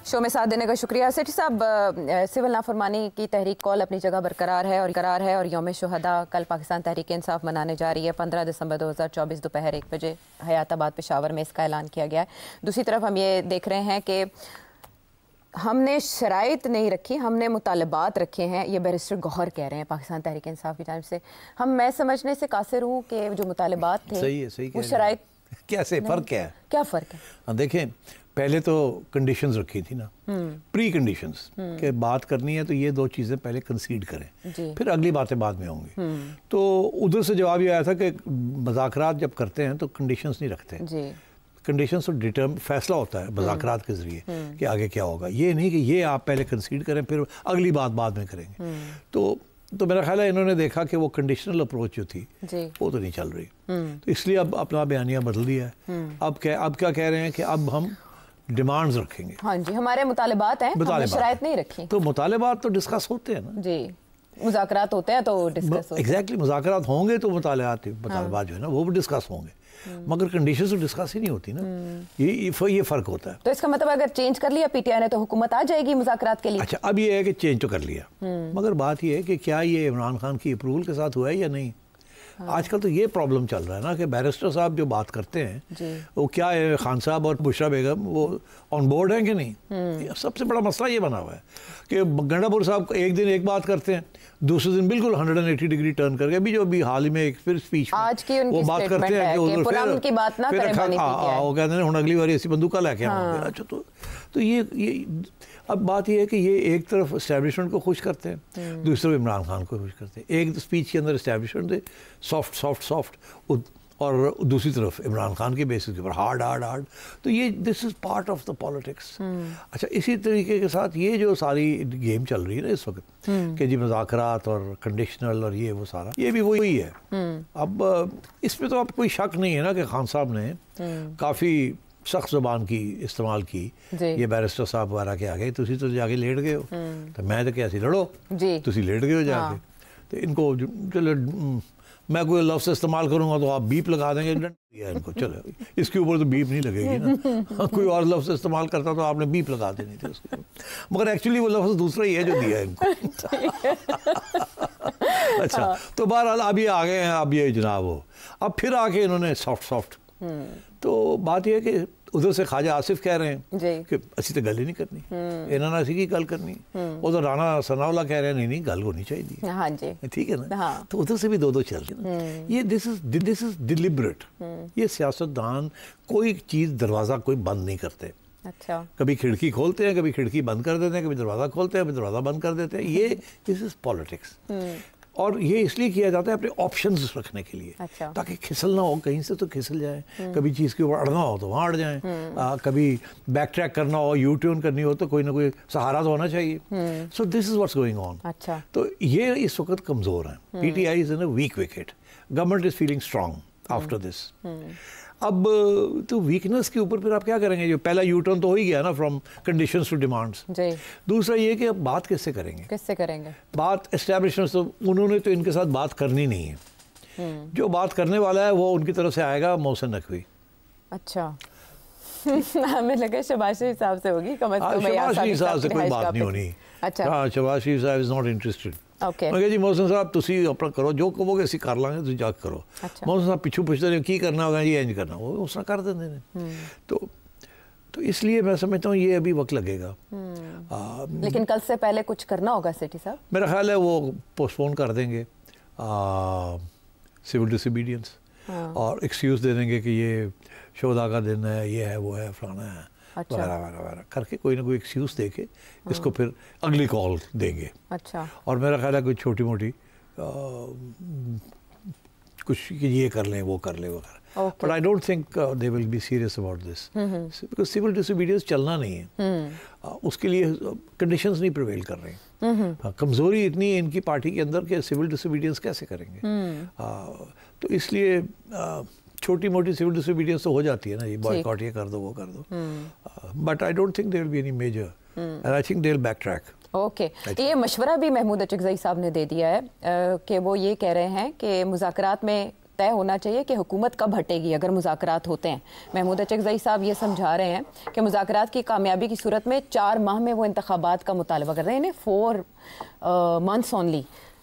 شو میں ساتھ دینے کا شکریہ سیٹھی صاحب. سول نافرمانی کی تحریک کال اپنی جگہ برقرار ہے اور یوم شہداء کل پاکستان تحریک انصاف منانے جا رہی ہے. 15 دسمبر 2024 دوپہر 1 بجے حیات آباد پشاور میں اس کا اعلان کیا گیا ہے. دوسری طرف ہم یہ دیکھ رہے ہیں کہ ہم نے شرائط نہیں رکھی, ہم نے مطالبات رکھے ہیں. یہ بیرسٹر گوہر کہہ رہے ہیں پاکستان تحریک انصاف کی جانب سے. میں سمجھنے سے قاصر ہوں کہ جو مطالبات تھے وہ شرائط کیسے فرق کیا ہے؟ کیا فرق ہے؟ دیکھیں, پہلے تو کنڈیشنز رکھی تھی نا, پری کنڈیشنز کہ بات کرنی ہے تو یہ دو چیزیں پہلے کنسیڈ کریں, پھر اگلی باتیں بعد میں ہوں گی. تو ادھر سے جواب یہ آیا تھا کہ مذاکرات جب کرتے ہیں تو کنڈیشنز نہیں رکھتے. کنڈیشنز تو فیصلہ ہوتا ہے مذاکرات کے ذریعے کہ آگے کیا ہوگا. یہ نہیں کہ یہ آپ پہلے کنسیڈ کریں پھر اگلی بات بعد میں کریں گے. تو میرا خیال ہے انہوں نے دیکھا کہ وہ کنڈیشنل اپروچ جو تھی وہ تو نہیں چل رہی, تو اس لیے اب اپنا بیانیہ بدل دیا ہے. اب کیا کہہ رہے ہیں کہ اب ہم ڈیمانڈز رکھیں گے. ہاں جی, ہمارے مطالبات ہیں, ہم نے شرائط نہیں رکھی. تو مطالبات تو ڈسکس ہوتے ہیں نا جی, مذاکرات ہوتے ہیں تو ڈسکس ہوتے ہیں. ایگزیکٹلی, مذاکرات ہوں گے تو مطالبات جو ہے نا وہ بھی ڈسکس ہوں گے, مگر کنڈیشنز تو ڈسکس ہی نہیں ہوتی نا. یہ فرق ہوتا ہے. تو اس کا مطلب اگر چینج کر لیا پی ٹی آئی نے تو حکومت آ جائے گی مذاکرات کے لیے. اچھا, اب یہ ہے کہ چینج تو کر لیا, مگر بات یہ ہے کہ کیا یہ عمران خان کی اپروول کے ساتھ ہوا ہے یا نہیں. آج کل تو یہ پرابلم چل رہا ہے نا کہ بیرسٹر صاحب جو بات کرتے ہیں وہ کیا ہے, خان صاحب اور بشرا بیگم وہ آن بورڈ ہیں کہ نہیں. سب سے بڑا مسئلہ یہ بنا ہوا ہے کہ گنڈا پور صاحب ایک دن ایک بات کرتے ہیں, دوسرے دن بالکل 180 ڈگری ٹرن کر کے ابھی حال ہی میں ایک پھر اسپیچ وہ بات کرتے ہیں کہ وہ کہتے ہیں ہوں اگلی بار ایسی بندوقہ لے کے آؤں گے. اچھا, تو یہ اب بات یہ ہے کہ یہ ایک طرف اسٹیبلشمنٹ کو خوش کرتے ہیں, دوسری طرف عمران خان کو خوش کرتے ہیں. ایک اسپیچ کے اندر اسٹیبلشمنٹ دے سافٹ اور دوسری طرف عمران خان کے بیسس کے اوپر ہارڈ. تو یہ this is part of the politics. اچھا, اسی طریقے کے ساتھ یہ جو ساری گیم چل رہی ہے نا اس وقت کہ جی مذاکرات اور کنڈیشنل اور یہ وہ سارا, یہ بھی وہی ہے. اب اس پہ تو اب کوئی شک نہیں ہے نا کہ خان صاحب نے کافی سخت زبان کی استعمال کی. یہ بیرسٹر صاحب وغیرہ کے آگے تسی تو جا کے لیٹ گئے ہو, تو میں تو کیا سی لڑو, تسی لیٹ گئے ہو جا کے. تو ان کو چلو میں کوئی لفظ استعمال کروں گا تو آپ بیپ لگا دیں گے ان کو, چلو اس کے اوپر تو بیپ نہیں لگے گی نا. کوئی اور لفظ استعمال کرتا تو آپ نے بیپ لگا دینی تھی اس کے اوپر, مگر ایکچولی وہ لفظ دوسرا ہی ہے جو دیا ہے ان کو. اچھا, تو بہرحال اب یہ آگے ہیں, اب یہ جناب ہو, اب پھر آ کے انہوں نے سافٹ. تو بات یہ ہے کہ ادھر سے خواجہ آصف کہہ رہے ہیں کہ اسی تو گل ہی نہیں کرنی, انہوں نے اسی کی گل کرنی. ادھر رانا ثناء اللہ کہہ رہے ہیں نہیں گل ہونی چاہیے. ٹھیک ہے نا, تو ادھر سے بھی دو چل رہی نا. یہ دس از ڈیلیبریٹ. یہ سیاستدان کوئی چیز دروازہ کوئی بند نہیں کرتے. اچھا, کبھی کھڑکی کھولتے ہیں, کبھی کھڑکی بند کر دیتے ہیں, کبھی دروازہ کھولتے ہیں, کبھی دروازہ بند کر دیتے ہیں. یہ دس از پالیٹکس. اور یہ اس لیے کیا جاتا ہے اپنے آپشنز رکھنے کے لیے, تاکہ کھسل نہ ہو, کہیں سے تو کھسل جائیں, کبھی چیز کے اوپر اڑنا ہو تو وہاں اڑ جائیں, کبھی بیک ٹریک کرنا ہو, یو ٹرن کرنی ہو تو کوئی نہ کوئی سہارا تو ہونا چاہیے. So this is what's going on. تو یہ اس وقت کمزور ہیں. PTI is in a weak wicket. Government is feeling strong after this. اب تو ویکنس کے اوپر پھر آپ کیا کریں گے؟ جو پہلا یو ٹرن تو ہو ہی گیا نا فرام کنڈیشنز ٹو ڈیمانڈس. دوسرا یہ کہ اب بات کس سے کریں گے؟ بات اسٹیبلشمنٹ تو انہوں نے تو ان کے ساتھ بات کرنی نہیں ہے. جو بات کرنے والا ہے وہ ان کی طرف سے آئے گا محسن نقوی. اچھا, ہمیں لگا شہباز شریف صاحب سے ہوگی. شہباز شریف صاحب سے کوئی بات نہیں ہونی. ہاں, شہباز شریف صاحب از ناٹ انٹرسٹڈ. میں کہا جی محسن صاحب تسی اپنا کرو, جو کہو گے اسی کر لیں گے, تسی جا کرو. محسن صاحب پیچھو پوچھتے رہے کی کرنا ہوگا, یہ انج کرنا, وہ اس طرح کر دیں گے. تو اس لیے میں سمجھتا ہوں یہ ابھی وقت لگے گا. لیکن کل سے پہلے کچھ کرنا ہوگا سیٹھی صاحب. میرا خیال ہے وہ پوسٹ پون کر دیں گے سول ڈس اوبیڈینس, اور ایکسکیوز دے دیں گے کہ یہ شہداء کا دن ہے, یہ ہے, وہ ہے, فلانا ہے, وغیرہ وغیرہ کر کے کوئی نہ کوئی ایکسکیوز دے کے اس کو پھر اگلی کال دیں گے. اور میرا خیال ہے کوئی چھوٹی موٹی کچھ یہ کر لیں, وہ کر لیں وغیرہ. But I don't think they will be serious about this. Because civil disobedience چلنا نہیں ہے. اس کے لیے کنڈیشنز نہیں پریویل کر رہی. کمزوری اتنی ہے ان کی پارٹی کے اندر کہ civil disobedience کیسے کریں گے. تو اس لیے چھوٹی موٹی civil disobedience تو ہو جاتی ہے نا, یہ بائیکاٹ یہ کر دو, وہ کر دو. But I don't think there will be any major. And I think they'll backtrack. Okay, یہ مشورہ بھی محمود اچکزئی صاحب نے دے دیا ہے کہ وہ یہ کہہ رہے ہیں کہ مذاکرات میں طے ہونا چاہیے کہ حکومت کب ہٹے گی اگر مذاکرات ہوتے ہیں. محمود اچکزئی صاحب یہ سمجھا رہے ہیں کہ مذاکرات کی کامیابی کی صورت میں 4 ماہ میں وہ انتخابات کا مطالبہ کر رہے ہیں, 4 months only.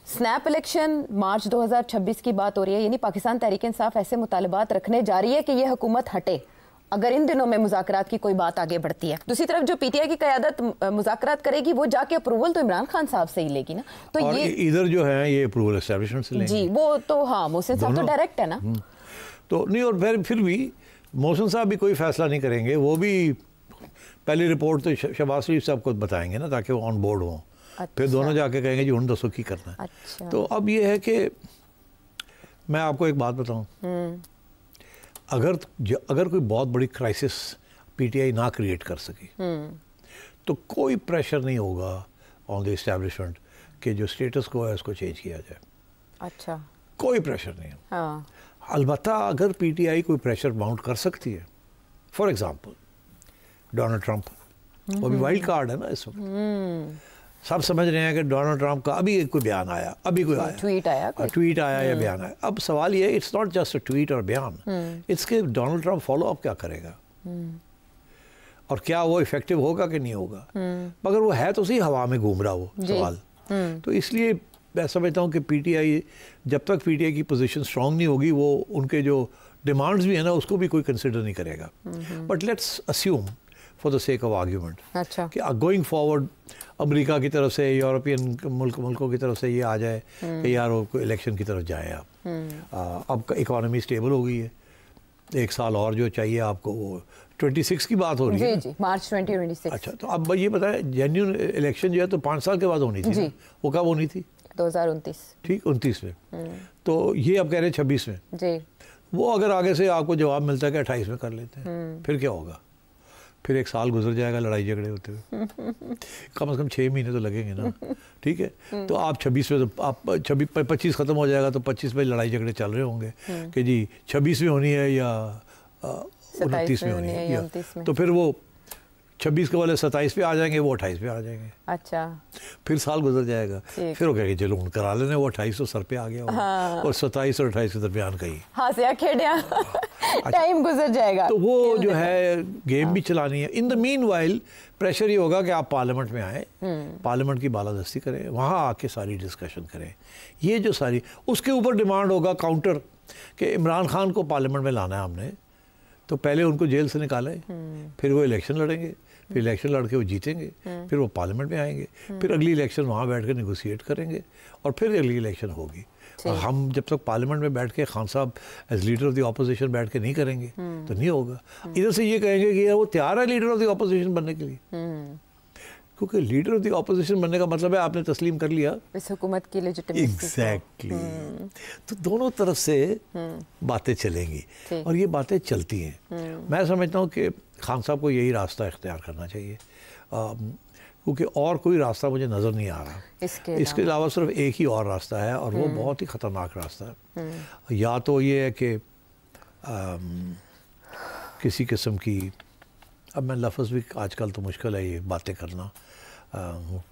Snap election March 2026 کی بات ہو رہی ہے, یعنی پاکستان تحریک انصاف ایسے مطالبات رکھنے جا رہی ہے کہ یہ حکومت ہٹے اگر ان دنوں میں مذاکرات کی کوئی بات آگے بڑھتی ہے. دوسری طرف جو پی ٹی آئی کی قیادت مذاکرات کرے گی وہ جا کے اپروول تو عمران خان صاحب سے ہی لے گی نا, تو اور یہ ادھر جو ہے یہ اپروول اسٹیبلشمنٹ سے لیں گے. جی وہ تو ہاں محسن صاحب تو ڈائریکٹ ہے نا, تو نہیں, اور پھر بھی محسن صاحب بھی کوئی فیصلہ نہیں کریں گے, وہ بھی پہلی رپورٹ تو شہباز شریف صاحب کو بتائیں گے نا تاکہ وہ آن بورڈ ہوں. پھر دونوں جا کے کہیں گے جی ہن دسو کی کرنا ہے. تو اب یہ ہے کہ میں آپ کو ایک بات بتاؤں, اگر کوئی بہت بڑی کرائسس پی ٹی آئی نہ کریٹ کر سکی تو کوئی پریشر نہیں ہوگا آن دی اسٹیبلشمنٹ کہ جو اسٹیٹس کو ہے اس کو چینج کیا جائے. اچھا, کوئی پریشر نہیں ہے. ہاں البتہ اگر پی ٹی آئی کوئی پریشر ماؤنٹ کر سکتی ہے, فار ایگزامپل ڈونلڈ ٹرمپ, وہ بھی وائلڈ کارڈ ہے نا اس وقت. سب سمجھ رہے ہیں کہ ڈونلڈ ٹرمپ کا ابھی کوئی بیان آیا, ٹویٹ آیا یا بیان آیا. اب سوال یہ ہے it's not just a tweet اور بیان, اٹس کہ ڈونلڈ ٹرمپ فالو اپ کیا کرے گا اور کیا وہ افیکٹو ہوگا کہ نہیں ہوگا. مگر وہ ہے تو صحیح ہوا میں گھوم رہا وہ سوال. تو اس لیے میں سمجھتا ہوں کہ پی ٹی آئی جب تک پی ٹی آئی کی پوزیشن اسٹرانگ نہیں ہوگی وہ ان کے جو ڈیمانڈز بھی ہیں نا اس کو بھی کوئی کنسیڈر نہیں کرے گا. But let's assume for the sake of argument کہ گوئنگ فارورڈ امریکہ کی طرف سے, یورپین ملکوں کی طرف سے یہ آ جائے کہ یار وہ الیکشن کی طرف جائیں آپ. اب اکانومی اسٹیبل ہو گئی ہے, 1 سال اور جو چاہیے آپ کو, وہ 26 کی بات ہو رہی ہے, مارچ 2026. اچھا, تو اب یہ بتائیں جینیون الیکشن جو ہے تو 5 سال کے بعد ہونی تھی, وہ کب ہونی تھی؟ 2029. ٹھیک, 29 میں. تو یہ اب کہہ رہے ہیں 26 میں. جی, وہ اگر آگے سے آپ کو جواب ملتا ہے کہ 28 میں کر لیتے ہیں, پھر کیا ہوگا؟ پھر 1 سال گزر جائے گا لڑائی جھگڑے ہوتے ہوئے, کم از کم 6 مہینے تو لگیں گے نا. ٹھیک ہے, تو آپ 26 میں, آپ 25 ختم ہو جائے گا تو 25 میں لڑائی جھگڑے چل رہے ہوں گے کہ جی 26 میں ہونی ہے یا 29 میں ہونی ہے. تو پھر وہ 26 کے والے 27 پہ آ جائیں گے, وہ 28 پہ آ جائیں گے. اچھا, پھر سال گزر جائے گا, پھر وہ کہیں گے چلو کرا لینے, وہ 28 تو سر پہ آ گیا اور 27 اور 28 کے درمیان کہیں ٹائم گزر جائے گا. تو وہ جو ہے گیم بھی چلانی ہے. ان دا مین وائل پریشر یہ ہوگا کہ آپ پارلیمنٹ میں آئیں, پارلیمنٹ کی بالادستی کریں, وہاں آ کے ساری ڈسکشن کریں. یہ جو ساری اس کے اوپر ڈیمانڈ ہوگا کاؤنٹر کہ عمران خان کو پارلیمنٹ میں لانا ہے ہم نے, تو پہلے ان کو جیل سے نکالیں, پھر وہ الیکشن لڑیں گے, پھر الیکشن لڑ کے وہ جیتیں گے, پھر وہ پارلیمنٹ میں آئیں گے, پھر اگلی الیکشن وہاں بیٹھ کے نیگوشیٹ کریں گے, اور پھر اگلی الیکشن ہوگی. اور ہم جب تک پارلیمنٹ میں بیٹھ کے خان صاحب as leader of the opposition بیٹھ کے نہیں کریں گے تو نہیں ہوگا. ادھر سے یہ کہیں گے کہ وہ تیار ہے لیڈر آف دی اپوزیشن بننے کے لیے, کیونکہ لیڈر آف دی اپوزیشن بننے کا مطلب ہے آپ نے تسلیم کر لیا اس حکومت کی لیجیٹمیسی. ایگزیکٹلی. تو دونوں طرف سے باتیں چلیں گی اور یہ باتیں چلتی ہیں. میں سمجھتا ہوں کہ خان صاحب کو یہی راستہ اختیار کرنا چاہیے, کیونکہ اور کوئی راستہ مجھے نظر نہیں آ رہا. اس کے علاوہ صرف ایک ہی اور راستہ ہے, اور وہ بہت ہی خطرناک راستہ ہے. یا تو یہ ہے کہ کسی قسم کی, اب میں لفظ بھی آج کل تو مشکل ہے یہ باتیں کرنا,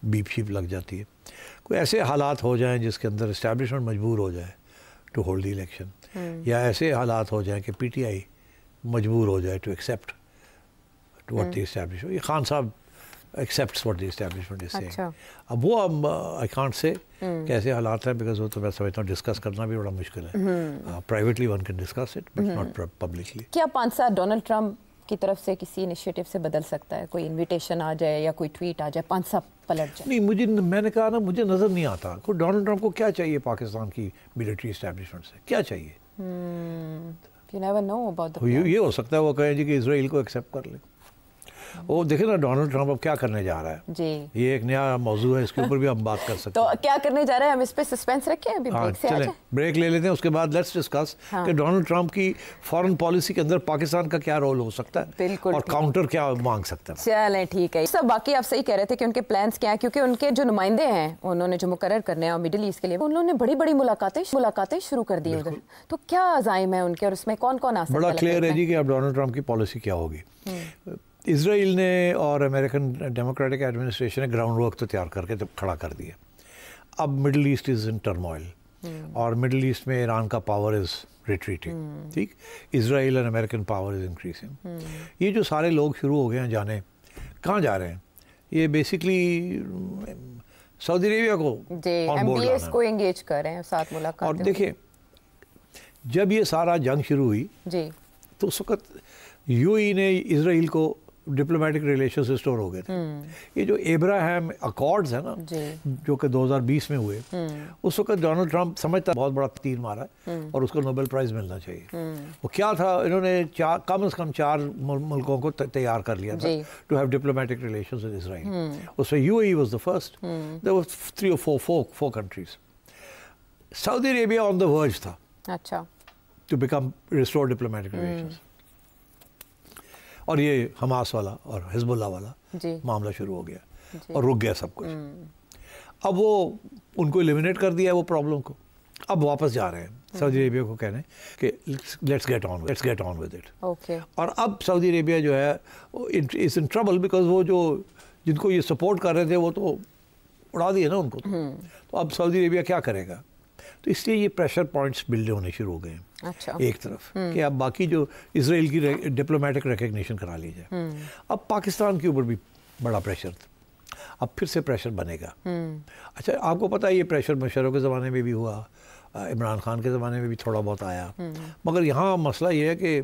بیپ شیپ لگ جاتی ہے, کوئی ایسے حالات ہو جائیں جس کے اندر اسٹیبلشمنٹ مجبور ہو جائے ٹو ہولڈ دی الیکشن, یا ایسے حالات ہو جائیں کہ پی ٹی آئی مجبور ہو جائے to accept what the establishment. یہ خان صاحب accepts what the establishment is saying. اب وہ I can't say کیسے حالات ہیں, because وہ تو میں سمجھتا ہوں ڈسکس کرنا بھی بڑا مشکل ہے. Privately one can discuss it but not publicly. کیا 5 سال ڈونلڈ ٹرمپ کی طرف سے کسی انیشیٹو سے بدل سکتا ہے؟ کوئی انویٹیشن آ جائے یا کوئی ٹویٹ آ جائے 5 سال پلٹ جائے؟ نہیں, میں نے کہا نا مجھے نظر نہیں آتا کوئی ڈونلڈ ٹرمپ کو کیا چاہیے پاکستان کی ملٹری اسٹیبلشمنٹ سے, کیا چاہیے. You never know about the یہ ہو سکتا ہے وہ کہیں جی کہ اسرائیل کو ایکسیپٹ کر لیں. وہ دیکھیں نا ڈونلڈ ٹرمپ اب کیا کرنے جا رہا ہے. جی, یہ ایک نیا موضوع ہے, اس کے اوپر بھی ہم بات کر سکتے ہیں. تو کیا کرنے جا رہے ہیں ہم اس پہ سسپینس رکھیں, ابھی بریک سے چلیں بریک لے لیتے ہیں, اس کے بعد لیٹس ڈسکس کہ ڈونلڈ ٹرمپ کی فارن پالیسی کے اندر پاکستان کا کیا رول ہو سکتا ہے, بالکل, اور کاؤنٹر کیا مانگ سکتا ہے. چلیں ٹھیک ہے. سب باقی آپ صحیح کہہ رہے تھے کہ ان کے پلانس کیا ہیں, کیونکہ ان کے جو نمائندے ہیں انہوں نے جو مقرر کرنے ہیں اور مڈل ایسٹ کے لیے انہوں نے بڑی بڑی ملاقاتیں شروع کر دی ادھر. تو کیا عزائم ہے ان کے, اور اس میں کون کون آ سکتا ہے؟ بڑا کلیئر ہے جی کہ اب ڈونلڈ ٹرمپ کی پالیسی کیا ہوگی. اسرائیل نے اور امریکن ایڈمنسٹریشن نے گراؤنڈ ورک تو تیار کر کے کھڑا کر دیا. اب Middle East is in turmoil, اور مڈل ایسٹ میں ایران کا پاور از ریٹریٹنگ. ٹھیک, Israel and American power is increasing. یہ جو سارے لوگ شروع ہو گئے ہیں جانے, کہاں جا رہے ہیں؟ یہ بیسکلی سعودی عربیہ کو آن بورڈ لانا ہے. کو انگیج کر رہے ہیں, ساتھ ملاقات. اور دیکھیں جب یہ سارا جنگ شروع ہوئی جی تو اس وقت یو ای نے اسرائیل کو ڈپلومیٹک ریلیشنز ریسٹور ہو گئے تھے. یہ جو ایبراہیم اکارڈز ہیں نا جو کہ 2020 میں ہوئے, اس وقت ڈونلڈ ٹرمپ سمجھتا بہت بڑا تیر مارا ہے اور اس کو نوبل پرائز ملنا چاہیے. وہ کیا تھا, انہوں نے کم از کم 4 ملکوں کو تیار کر لیا تھا to have diplomatic relations with Israel. اس میں U A was the first, there was 3 or 4 countries. Saudi Arabia on the verge تھا اچھا to become restore diplomatic relations. اور یہ حماس والا اور حزب اللہ والا معاملہ شروع ہو گیا اور رک گیا سب کچھ. اب وہ ان کو ایلیمینیٹ کر دیا ہے وہ پرابلم کو. اب واپس جا رہے ہیں سعودی عربیہ کو کہنے کہ let's get on with it. اور اب سعودی عربیہ جو ہے از ان ٹربل بیکاز وہ جو جن کو یہ سپورٹ کر رہے تھے وہ تو اڑا دیے نا ان کو. تو اب سعودی عربیہ کیا کرے گا؟ تو اس لیے یہ پریشر پوائنٹس بلڈ ہونے شروع ہو گئے ہیں. ایک طرف کہ اب باقی جو اسرائیل کی ڈپلومیٹک ریکگنیشن کرا لی جائے. اب پاکستان کے اوپر بھی بڑا پریشر تھا, اب پھر سے پریشر بنے گا. اچھا آپ کو پتہ ہے یہ پریشر مشرف کے زمانے میں بھی ہوا, عمران خان کے زمانے میں بھی تھوڑا بہت آیا. مگر یہاں مسئلہ یہ ہے کہ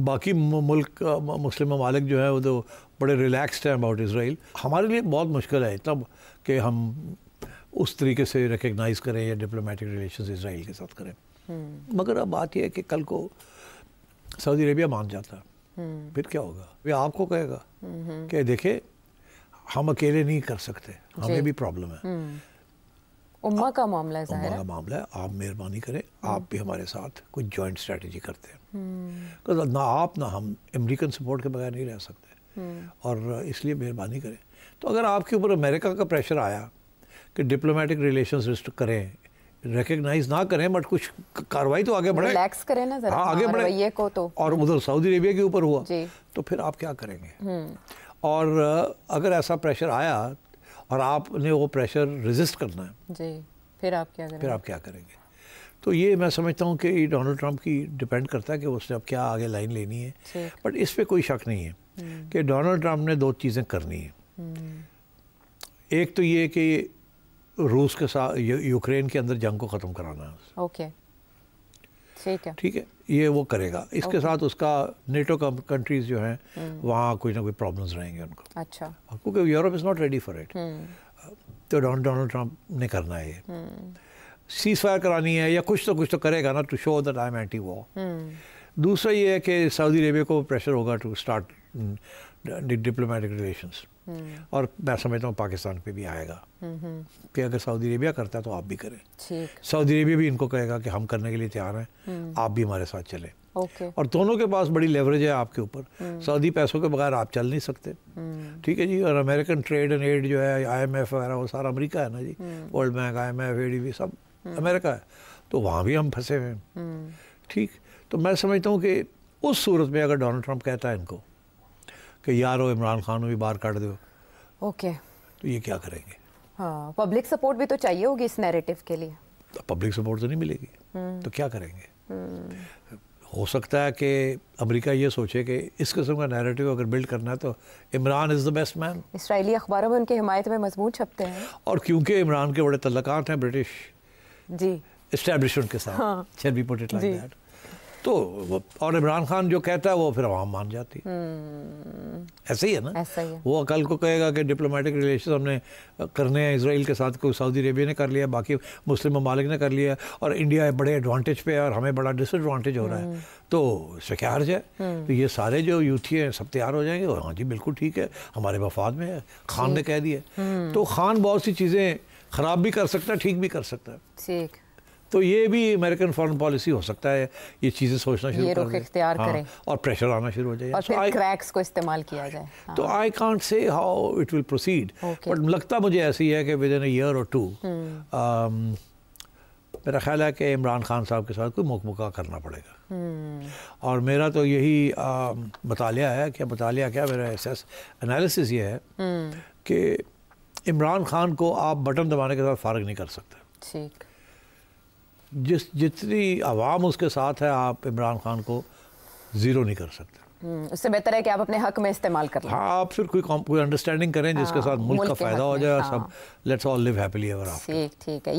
باقی ملک مسلم ممالک جو ہیں وہ تو بڑے ریلیکسڈ ہیں اباؤٹ اسرائیل. ہمارے لیے بہت مشکل ہے تب کہ ہم اس طریقے سے ریکگنائز کریں یا ڈپلومیٹک ریلیشنز اسرائیل کے ساتھ کریں. مگر اب بات یہ ہے کہ کل کو سعودی عربیہ مان جاتا پھر کیا ہوگا؟ وہ آپ کو کہے گا کہ دیکھیں ہم اکیلے نہیں کر سکتے, ہمیں بھی پرابلم ہے. امہ کا معاملہ ہے, ظاہر ہے معاملہ ہے. آپ مہربانی کریں, آپ بھی ہمارے ساتھ کوئی جوائنٹ اسٹریٹجی کرتے ہیں. نہ آپ نہ ہم امریکن سپورٹ کے بغیر نہیں رہ سکتے, اور اس لیے مہربانی کریں. تو اگر آپ کے اوپر امریکہ کا پریشر آیا کہ ڈپلومیٹک ریلیشنز کریں, ریکگنائز نہ کریں, بٹ کچھ کاروائی تو آگے بڑھے, ریلیکس کریں نا ذرا آگے بڑھے کو تو. اور ادھر سعودی عربیہ کے اوپر ہوا تو پھر آپ کیا کریں گے؟ اور اگر ایسا پریشر آیا اور آپ نے وہ پریشر ریزسٹ کرنا ہے پھر آپ کیا کریں گے؟ تو یہ میں سمجھتا ہوں کہ ڈونلڈ ٹرمپ کی ڈیپینڈ کرتا ہے کہ اس نے اب کیا آگے لائن لینی ہے. بٹ اس پہ کوئی شک نہیں ہے کہ ڈونلڈ ٹرمپ نے 2 چیزیں کرنی ہیں. ایک تو یہ کہ روس کے ساتھ یوکرین کے اندر جنگ کو ختم کرانا ہے. اوکے ٹھیک ہے, یہ وہ کرے گا. اس کے ساتھ اس کا نیٹو کنٹریز جو ہیں وہاں کوئی نہ کوئی پرابلمز رہیں گے ان کو. اچھا, کیونکہ Europe is not ready for it. تو ڈونلڈ ٹرمپ نے کرنا ہے یہ, سیز فائر کرانی ہے یا کچھ تو کرے گا نا to show that I am anti war. دوسرا یہ ہے کہ سعودی عربیہ کو پریشر ہوگا ٹو اسٹارٹ ڈپلومیٹک ریلیشنز. اور میں سمجھتا ہوں پاکستان پہ بھی آئے گا کہ اگر سعودی عربیہ کرتا ہے تو آپ بھی کریں. سعودی عربیہ بھی ان کو کہے گا کہ ہم کرنے کے لیے تیار ہیں, آپ بھی ہمارے ساتھ چلیں. اور دونوں کے پاس بڑی لیوریج ہے آپ کے اوپر. سعودی پیسوں کے بغیر آپ چل نہیں سکتے. ٹھیک ہے جی. اور امریکن ٹریڈ اینڈ ایڈ جو ہے, آئی ایم ایف وغیرہ, وہ سارا امریکہ ہے نا جی. World Bank, I M F, A D B سب امریکہ ہے. تو وہاں بھی ہم پھنسے ہوئے ہیں. ٹھیک. تو میں سمجھتا ہوں کہ اس صورت میں اگر ڈونلڈ ٹرمپ کہتا ہے ان کو کہ یارو عمران خان میں بھی باہر کاٹ دو, اوکے, تو یہ کیا کریں گے؟ ہاں, پبلک سپورٹ بھی تو چاہیے ہوگی اس نیریٹو کے لیے. پبلک سپورٹ تو نہیں ملے گی تو کیا کریں گے؟ ہو سکتا ہے کہ امریکہ یہ سوچے کہ اس قسم کا نیریٹو اگر بلڈ کرنا ہے تو عمران از دا بیسٹ مین. اسرائیلی اخباروں میں ان کی حمایت میں مضمون چھپتے ہیں. اور کیونکہ عمران کے بڑے تعلقات ہیں برٹش اسٹیبلشمنٹ کے ساتھ, shall be put it like that. تو اور عمران خان جو کہتا ہے وہ پھر عوام مان جاتی. ایسا ہی ہے نا. وہ کل کو کہے گا کہ ڈپلومیٹک ریلیشن ہم نے کرنے ہیں اسرائیل کے ساتھ, کوئی سعودی عربیہ نے کر لیا, باقی مسلم ممالک نے کر لیا, اور انڈیا بڑے ایڈوانٹیج پہ ہے اور ہمیں بڑا ڈس ایڈوانٹیج ہو رہا ہے. تو اس سے کیا حرج ہے؟ تو یہ سارے جو یوتھی ہیں سب تیار ہو جائیں گے. ہاں جی بالکل ٹھیک ہے, ہمارے مفاد میں ہے, خان نے کہہ دیا. تو خان بہت سی چیزیں خراب بھی کر سکتا ہے, ٹھیک بھی کر سکتا ہے. تو یہ بھی امریکن فارن پالیسی ہو سکتا ہے, یہ چیزیں سوچنا شروع کر دیں, اختیار کریں اور پریشر آنا شروع ہو جائے, اور پھر کریکس کو استعمال کیا جائے. تو I can't say how it will proceed, but لگتا مجھے ایسی ہے کہ ود ان اے ایئر اور 2 میرا خیال ہے کہ عمران خان صاحب کے ساتھ کوئی مکمکہ کرنا پڑے گا. اور میرا تو یہی مطالعہ ہے, کہ مطالعہ کیا, میرا انالیسس یہ ہے کہ عمران خان کو آپ بٹن دبانے کے ساتھ فارغ نہیں کر سکتے. جتنی عوام اس کے ساتھ ہے آپ عمران خان کو زیرو نہیں کر سکتے. اس سے بہتر ہے کہ آپ اپنے حق میں استعمال کر لیں. ہاں آپ پھر کوئی انڈرسٹینڈنگ کریں جس کے ساتھ ملک کا فائدہ ہو جائے. سب let's all live happily ever after. ٹھیک ہے.